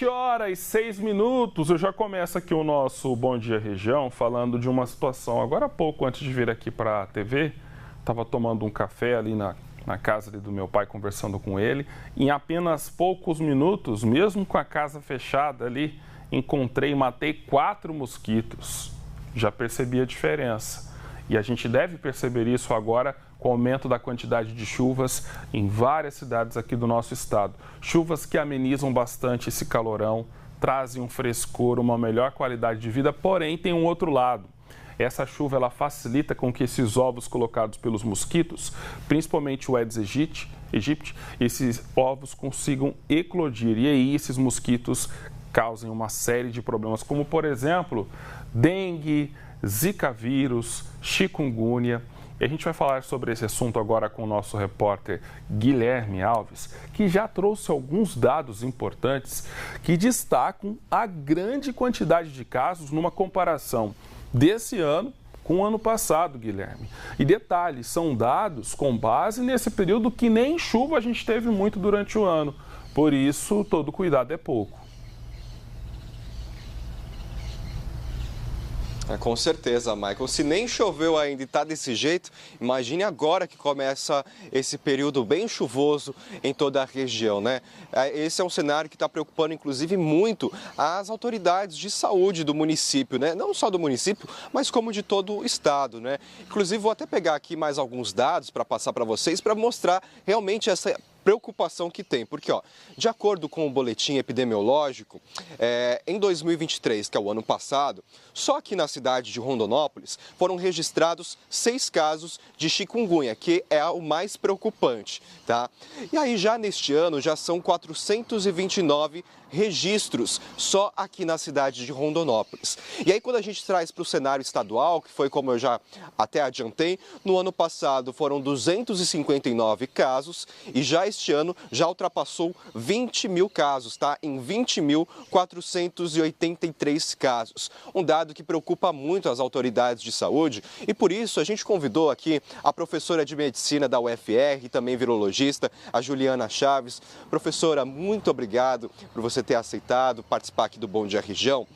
7h06. Eu já começo aqui o nosso Bom Dia Região falando de uma situação. Agora há pouco, antes de vir aqui para a TV, estava tomando um café ali na casa ali do meu pai, conversando com ele. Em apenas poucos minutos, mesmo com a casa fechada ali, encontrei e matei 4 mosquitos. Já percebi a diferença. E a gente deve perceber isso agora com o aumento da quantidade de chuvas em várias cidades aqui do nosso estado. Chuvas que amenizam bastante esse calorão, trazem um frescor, uma melhor qualidade de vida, porém tem um outro lado. Essa chuva ela facilita com que esses ovos colocados pelos mosquitos, principalmente o Aedes aegypti, esses ovos consigam eclodir e aí esses mosquitos causem uma série de problemas, como por exemplo, dengue, zika vírus, chikungunya. E a gente vai falar sobre esse assunto agora com o nosso repórter Guilherme Alves, que já trouxe alguns dados importantes que destacam a grande quantidade de casos numa comparação desse ano com o ano passado, Guilherme. E detalhe, são dados com base nesse período que nem chuva a gente teve muito durante o ano. Por isso, todo cuidado é pouco. Com certeza, Michael. Se nem choveu ainda e está desse jeito, imagine agora que começa esse período bem chuvoso em toda a região, né? Esse é um cenário que está preocupando, inclusive, muito as autoridades de saúde do município, né? Não só do município, mas como de todo o estado, né? Inclusive, vou até pegar aqui mais alguns dados para passar para vocês, para mostrar realmente essa preocupação que tem, porque de acordo com o boletim epidemiológico, em 2023, que é o ano passado, só aqui na cidade de Rondonópolis foram registrados 6 casos de chikungunya, que é o mais preocupante, tá? E aí já neste ano já são 429 registros só aqui na cidade de Rondonópolis. E aí quando a gente traz para o cenário estadual, que foi como eu já até adiantei, no ano passado foram 259 casos e já este ano já ultrapassou 20 mil casos, tá? Em 20.483 casos. Um dado que preocupa muito as autoridades de saúde e por isso a gente convidou aqui a professora de medicina da UFR e também virologista, a Juliana Chaves. Professora, muito obrigado por você ter aceitado participar aqui do Bom Dia Região.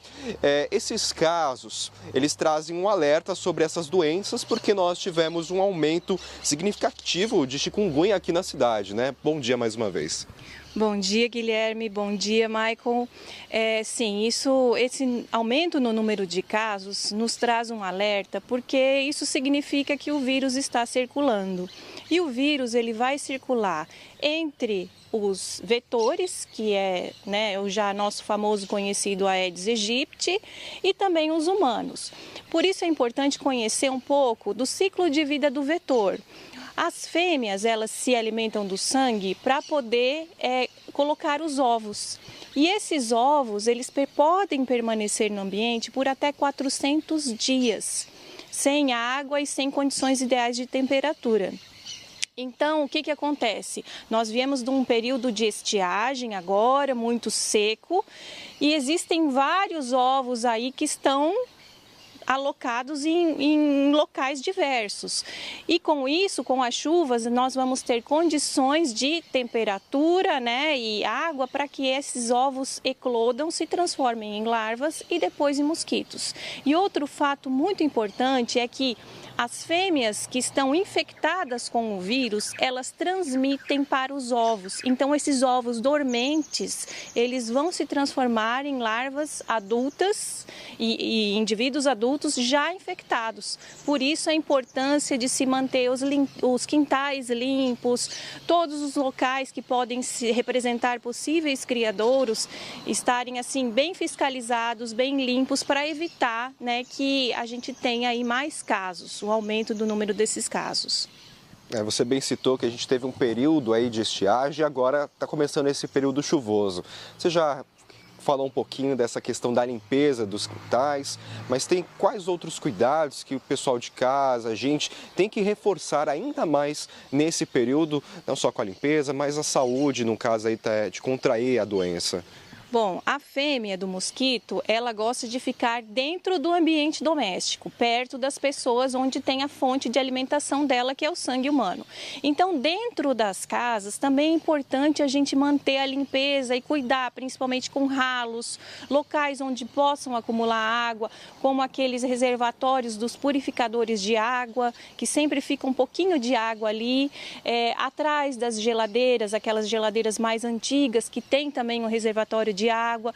Esses casos, eles trazem um alerta sobre essas doenças porque nós tivemos um aumento significativo de chikungunya aqui na cidade, né? Bom dia mais uma vez. Bom dia, Guilherme. Bom dia, Michael. Sim, esse aumento no número de casos nos traz um alerta porque isso significa que o vírus está circulando. E o vírus ele vai circular entre os vetores, que é o já nosso famoso conhecido Aedes aegypti, e também os humanos. Por isso é importante conhecer um pouco do ciclo de vida do vetor. As fêmeas, elas se alimentam do sangue para poder colocar os ovos. E esses ovos, eles podem permanecer no ambiente por até 400 dias, sem água e sem condições ideais de temperatura. Então, o que acontece? Nós viemos de um período de estiagem agora, muito seco, e existem vários ovos aí que estão alocados em locais diversos. E com isso, com as chuvas, nós vamos ter condições de temperatura, e água para que esses ovos eclodam, se transformem em larvas e depois em mosquitos. E outro fato muito importante é que as fêmeas que estão infectadas com o vírus, elas transmitem para os ovos. Então, esses ovos dormentes, eles vão se transformar em larvas adultas e indivíduos adultos já infectados. Por isso, a importância de se manter os quintais limpos, todos os locais que podem se representar possíveis criadouros, estarem assim bem fiscalizados, bem limpos, para evitar que a gente tenha aí mais casos, o aumento do número desses casos. Você bem citou que a gente teve um período aí de estiagem e agora está começando esse período chuvoso. Você já falou um pouquinho dessa questão da limpeza dos quintais, mas tem quais outros cuidados que o pessoal de casa, a gente tem que reforçar ainda mais nesse período, não só com a limpeza, mas a saúde, no caso aí de contrair a doença? Bom, a fêmea do mosquito, ela gosta de ficar dentro do ambiente doméstico, perto das pessoas onde tem a fonte de alimentação dela, que é o sangue humano. Então, dentro das casas, também é importante a gente manter a limpeza e cuidar, principalmente com ralos, locais onde possam acumular água, como aqueles reservatórios dos purificadores de água, que sempre fica um pouquinho de água ali, atrás das geladeiras, aquelas geladeiras mais antigas, que tem também um reservatório de água,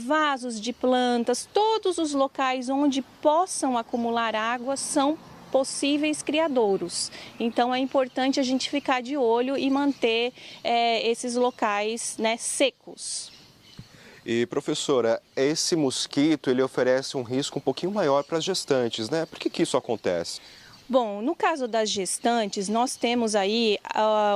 vasos de plantas, todos os locais onde possam acumular água são possíveis criadouros. Então é importante a gente ficar de olho e manter esses locais, né, secos. E, professora, esse mosquito, ele oferece um risco um pouquinho maior para as gestantes, né? Por que isso acontece? Bom, no caso das gestantes, nós temos aí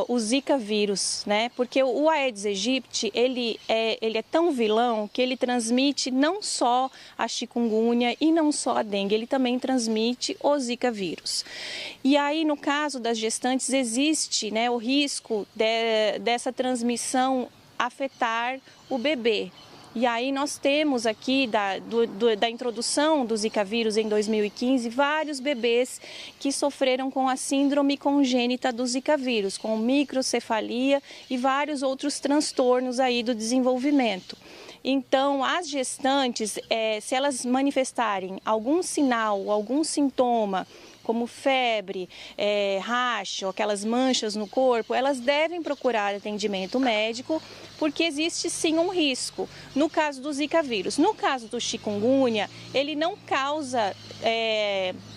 o Zika vírus, né? Porque o Aedes aegypti, ele é tão vilão que ele transmite não só a chikungunya e não só a dengue, ele também transmite o Zika vírus. E aí, no caso das gestantes, existe, né, o risco dessa transmissão afetar o bebê. E aí nós temos aqui, da introdução do Zika vírus em 2015, vários bebês que sofreram com a síndrome congênita do Zika vírus, com microcefalia e vários outros transtornos aí do desenvolvimento. Então, as gestantes, se elas manifestarem algum sinal, algum sintoma, como febre, racha, aquelas manchas no corpo, elas devem procurar atendimento médico, porque existe sim um risco. No caso do Zika vírus, no caso do chikungunya, ele não causa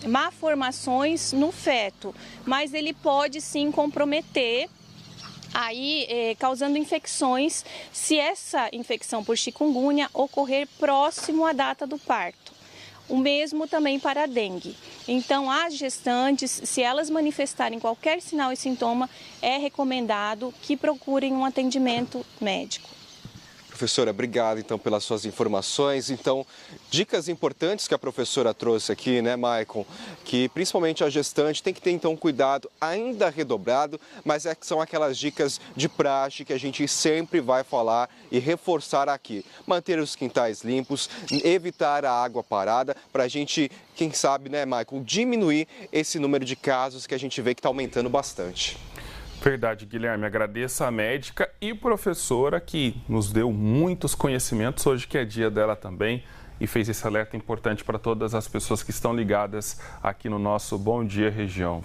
malformações no feto, mas ele pode sim comprometer, aí causando infecções, se essa infecção por chikungunya ocorrer próximo à data do parto. O mesmo também para a dengue. Então, as gestantes, se elas manifestarem qualquer sinal e sintoma, é recomendado que procurem um atendimento médico. Professora, obrigado então pelas suas informações. Então, dicas importantes que a professora trouxe aqui, né, Maicon? Que principalmente a gestante tem que ter então cuidado ainda redobrado, mas são aquelas dicas de praxe que a gente sempre vai falar e reforçar aqui. Manter os quintais limpos, evitar a água parada, para a gente, quem sabe, né, Maicon, diminuir esse número de casos que a gente vê que está aumentando bastante. Verdade, Guilherme. Agradeço a médica e professora que nos deu muitos conhecimentos hoje, que é dia dela também, e fez esse alerta importante para todas as pessoas que estão ligadas aqui no nosso Bom Dia Região.